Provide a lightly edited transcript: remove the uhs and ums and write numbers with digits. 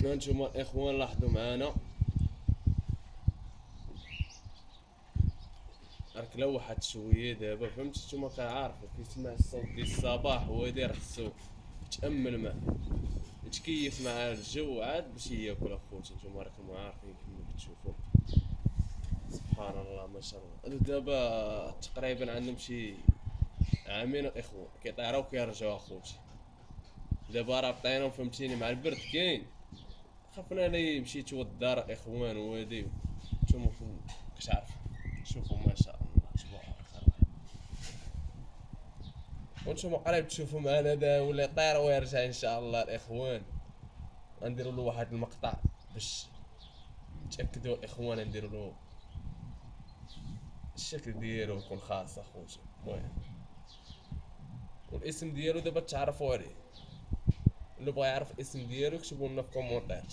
هانتوما الاخوان لاحظوا معانا راك لوحت شويه دابا فهمتي نتوما كنعرفو كيسمع الصوت ديال الصباح هو داير خصو يتامل معاه يتكيف مع الجو عاد باش ياكل اخوتي نتوما راكم عارفين كيما كتشوفوا سبحان الله ما شاء الله دابا تقريبا عندهم شي عامين الاخوان كيطيروا وكيرجعوا اخوتي دابا رابطينهم فهمتيني مع البرد كاين خافنا لا يمشي يتوضى الدار الاخوان وهادي نتوما كتعرف شوفوا ما شاء الله تبارك الله وانتم قريب تشوفوا معنا دا ولا يطير ويرجع ان شاء الله الاخوان غنديروا له واحد المقطع باش تاكدوا الاخوان نديروا له الشكل ديالو يكون خاص اخوتي المهم والاسم ديالو دابا تعرفوا عليه اللي بغى يعرف الاسم ديالو يكتبوا لنا في كومونتير